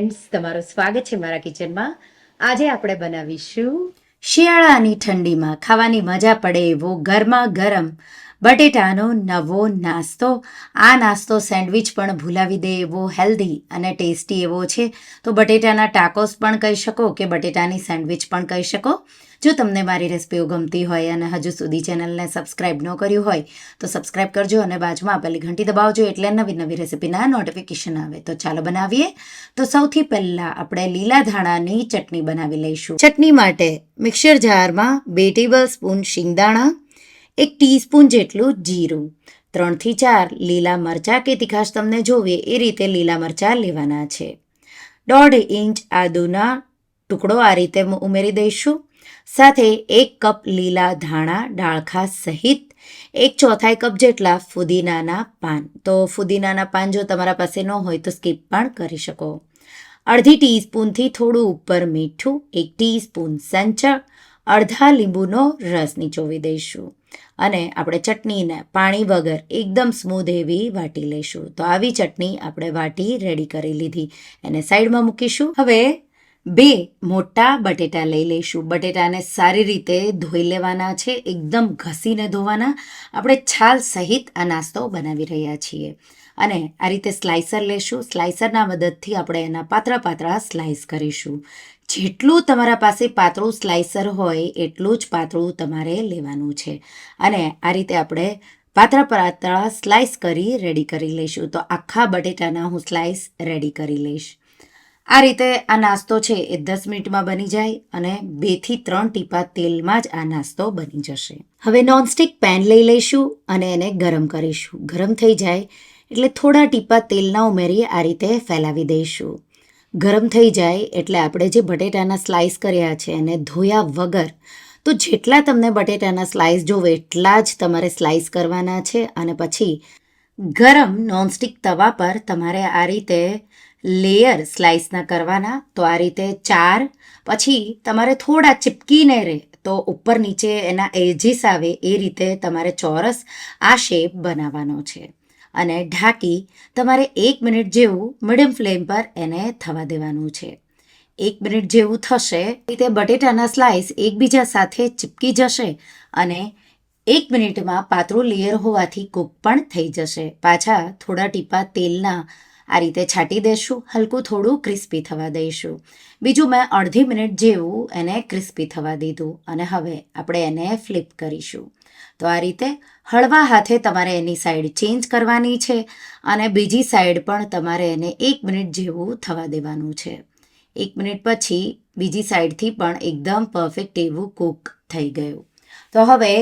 Friends, તમારું સ્વાગત છે મારા કિચનમાં. આજે આપણે બનાવીશું શિયાળાની ઠંડીમાં ખાવાની મજા પડે એવો ગરમા ગરમ બટેટાનો નવો નાસ્તો. આ નાસ્તો સેન્ડવિચ પણ ભૂલાવી દે એવો હેલ્ધી અને ટેસ્ટી એવો છે. તો બટેટાના ટાકોસ પણ કહી શકો કે બટેટાની સેન્ડવિચ પણ કહી શકો. જો તમને મારી રેસિપીઓ ગમતી હોય અને હજુ સુધી ચેનલને સબસ્ક્રાઈબ ન કર્યું હોય તો સબસ્ક્રાઈબ કરજો અને બાજુમાં આપેલી ઘંટી દબાવજો એટલે નવી નવી રેસિપીના નોટિફિકેશન આવે. તો ચાલો બનાવીએ. તો સૌથી પહેલાં આપણે લીલા ધાણાની ચટણી બનાવી લઈશું. ચટણી માટે મિક્સર જારમાં 2 ટેબલ સ્પૂન શિંગદાણા, 1 ટીસ્પૂન જેટલું જીરું, 3 થી 4 લીલા મરચાં કે તીખાશ તમને જોવે એ રીતે લીલા મરચાં લેવાના છે. 1.5 ઇંચ આદુના ટુકડો આ રીતે ઉમેરી દઈશું. સાથે 1 કપ લીલા ધાણા ડાળખા સહિત 1/4 કપ જેટલા ફુદીનાના પાન. તો ફુદીનાના પાન જો તમારા પાસે ન હોય તો સ્કીપ પણ કરી શકો. અડધી ટીસ્પૂનથી થોડું ઉપર મીઠું, 1 ટીસ્પૂન સંચળ, અડધા લીંબુનો રસ નીચોવી દઈશું અને આપણે ચટણીને પાણી વગર એકદમ સ્મૂધ એવી વાટી લઈશું. તો આવી ચટણી આપણે વાટી રેડી કરી લીધી, એને સાઈડમાં મૂકીશું. હવે 2 મોટા બટેટા લઈ લઈશું. બટેટાને સારી રીતે ધોઈ લેવાના છે, એકદમ ઘસીને ધોવાના. આપણે છાલ સહિત આ નાસ્તો બનાવી રહ્યા છીએ અને આ રીતે સ્લાઇસર લેશું. સ્લાઇસરના મદદથી આપણે એના પાતળા પાતળા સ્લાઇસ કરીશું. જેટલું તમારા પાસે પાતળું સ્લાઇસર હોય એટલું જ પાતળું તમારે લેવાનું છે અને આ રીતે આપણે પાતળા પાતળા સ્લાઇસ કરી રેડી કરી લઈશું. તો આખા બટેટાના હું સ્લાઇસ રેડી કરી લઈશ. આ રીતે આ નાસ્તો છે એ 10 મિનિટમાં બની જાય અને 2 થી 3 ટીપા તેલમાં જ આ નાસ્તો બની જશે. હવે નોનસ્ટિક પેન લઈ લઈશું અને એને ગરમ કરીશું. ગરમ થઈ જાય એટલે થોડા ટીપા તેલના ઉમેરી આ રીતે ફેલાવી દઈશું. ગરમ થઈ જાય એટલે આપણે જે બટેટાના સ્લાઇસ કર્યા છે એને ધોયા વગર, તો જેટલા તમને બટેટાના સ્લાઇસ જોવે એટલા જ તમારે સ્લાઇસ કરવાના છે અને પછી ગરમ નોનસ્ટિક તવા પર તમારે આ રીતે લેયર સ્લાઇસના કરવાના. તો આ રીતે 4, પછી તમારે થોડા ચીપકીને રહે તો ઉપર નીચે એના એજીસ આવે એ રીતે તમારે ચોરસ આ શેપ બનાવવાનો છે અને ઢાંકી તમારે 1 મિનિટ જેવું મીડિયમ ફ્લેમ પર એને થવા દેવાનું છે. 1 મિનિટ જેવું થશે રીતે બટેટાના સ્લાઇસ એકબીજા સાથે ચીપકી જશે અને 1 મિનિટમાં પાતળું લેયર હોવાથી કૂક પણ થઈ જશે. પાછા થોડા ટીપા તેલના આ રીતે છાંટી દઈશું, હલકું થોડું ક્રિસ્પી થવા દઈશું. બીજું મેં અડધી મિનિટ જેવું એને ક્રિસ્પી થવા દીધું અને હવે આપણે એને ફ્લિપ કરીશું. તો આ રીતે હળવા હાથે તમારે એની સાઈડ ચેન્જ કરવાની છે અને બીજી સાઈડ પણ તમારે એને 1 મિનિટ જેવું થવા દેવાનું છે. 1 મિનિટ પછી બીજી સાઈડથી પણ એકદમ પરફેક્ટ એવું કૂક થઈ ગયું. તો હવે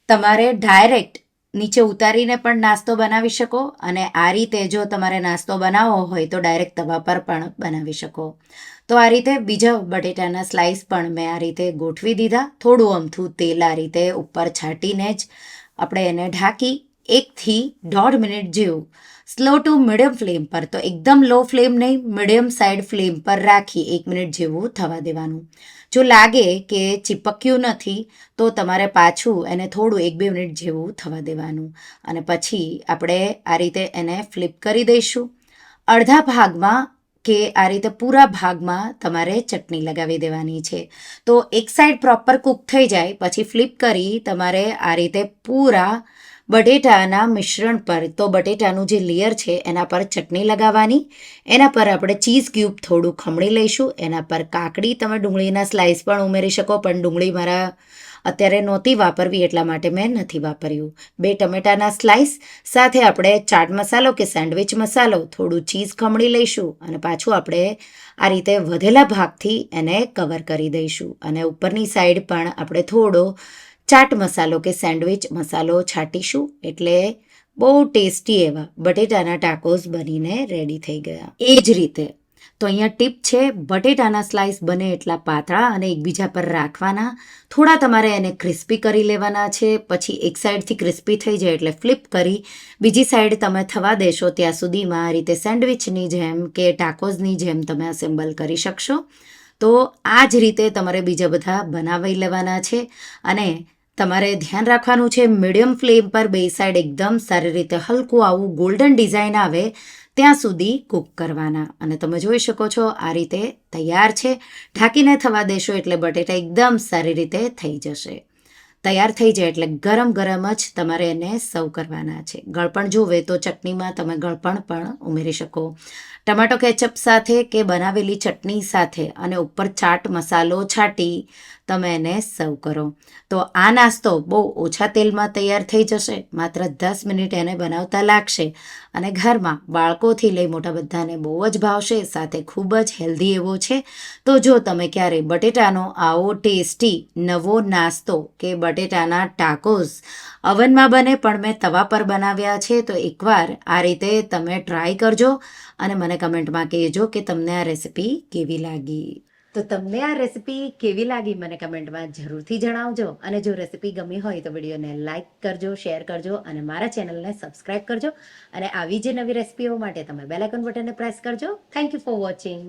તમારે ડાયરેક્ટ નીચે ઉતારીને પણ નાસ્તો બનાવી શકો અને આ રીતે જો તમારે નાસ્તો બનાવવો હોય તો ડાયરેક્ટ તવા પર પણ બનાવી શકો. તો આ રીતે બીજા બટેટાના સ્લાઇસ પણ મેં આ રીતે ગોઠવી દીધા. થોડું અમથું તેલ આ રીતે ઉપર છાંટીને જ આપણે એને ઢાંકી 1 થી 1.5 મિનિટ જેવું સ્લો ટુ મીડિયમ ફ્લેમ પર, તો એકદમ લો ફ્લેમ નહીં, મીડિયમ સાઈડ ફ્લેમ પર રાખી 1 મિનિટ જેવું થવા દેવાનું. જો લાગે કે ચીપક્યું નથી તો તમારે પાછું એને થોડું 1-2 મિનિટ જેવું થવા દેવાનું અને પછી આપણે આ રીતે એને ફ્લિપ કરી દઈશું. અડધા ભાગમાં કે આ રીતે પૂરા ભાગમાં તમારે ચટણી લગાવી દેવાની છે. તો એક સાઈડ પ્રોપર કૂક થઈ જાય પછી ફ્લિપ કરી તમારે આ રીતે પૂરા બટેટાના મિશ્રણ પર, તો બટેટાનું જે લેયર છે એના પર ચટણી લગાવવાની. એના પર આપણે ચીઝ ક્યુબ થોડું ખમણી લઈશું. એના પર કાકડી, તમે ડુંગળીના સ્લાઇસ પણ ઉમેરી શકો પણ ડુંગળી મારા અત્યારે નહોતી વાપરવી એટલા માટે મેં નથી વાપર્યું. 2 ટમેટાના સ્લાઇસ સાથે આપણે ચાટ મસાલો કે સેન્ડવિચ મસાલો, થોડું ચીઝ ખમણી લઈશું અને પાછું આપણે આ રીતે વધેલા ભાગથી એને કવર કરી દઈશું અને ઉપરની સાઈડ પણ આપણે થોડો ચાટ મસાલો કે સેન્ડવિચ મસાલો છાંટીશું એટલે બહુ ટેસ્ટી એવા બટેટાના ટાકોસ બનીને રેડી થઈ ગયા. એ જ રીતે તો અહીંયા ટીપ છે, બટેટાના સ્લાઇસ બને એટલા પાતળા અને એકબીજા પર રાખવાના. થોડા તમારે એને ક્રિસ્પી કરી લેવાના છે. પછી એક સાઈડથી ક્રિસ્પી થઈ જાય એટલે ફ્લિપ કરી બીજી સાઈડ તમે થવા દેશો ત્યાં સુધીમાં આ રીતે સેન્ડવિચની જેમ કે ટાકોસની જેમ તમે અસેમ્બલ કરી શકશો. તો આ જ રીતે તમારે બીજા બધા બનાવી લેવાના છે અને તમારે ધ્યાન રાખવાનું છે મીડિયમ ફ્લેમ પર 2 સાઈડ એકદમ સારી રીતે હલકું આવું ગોલ્ડન ડિઝાઇન આવે ત્યાં સુધી કૂક કરવાના. અને તમે જોઈ શકો છો આ રીતે તૈયાર છે. ઢાંકીને થવા દેશો એટલે બટેટા એકદમ સારી રીતે થઈ જશે. તૈયાર થઈ જાય એટલે ગરમ ગરમ જ તમારે એને સર્વ કરવાના છે. ગળપણ જોવે તો ચટણીમાં તમે ગળપણ પણ ઉમેરી શકો. ટમાટો કેચઅપ સાથે કે બનાવેલી ચટણી સાથે અને ઉપર ચાટ મસાલો છાંટી તમે એને સર્વ કરો. તો આ નાસ્તો બહુ ઓછા તેલમાં તૈયાર થઈ જશે. માત્ર 10 મિનિટ એને બનાવતા લાગશે અને ઘરમાં બાળકોથી લઈ મોટા બધાને બહુ જ ભાવશે. સાથે ખૂબ જ હેલ્ધી એવો છે. તો જો તમે ક્યારે બટેટાનો આવો ટેસ્ટી નવો નાસ્તો કે બટેટાના ટાકોસ ઓવનમાં બને પણ મેં તવા પર બનાવ્યા છે, તો એકવાર આ રીતે તમે ટ્રાય કરજો અને મને કમેન્ટમાં કહેજો કે તમને આ રેસિપી કેવી લાગી. તો તમને આ રેસિપી કેવી લાગી મને કમેન્ટમાં જરૂરથી જણાવજો. અને જો રેસિપી ગમી હોય તો વિડીયોને લાઇક કરજો, શેર કરજો અને મારા ચેનલને સબસ્ક્રાઇબ કરજો. અને આવી જે નવી રેસિપીઓ માટે તમે બેલ આઇકોન બટનને પ્રેસ કરજો. Thank you for watching.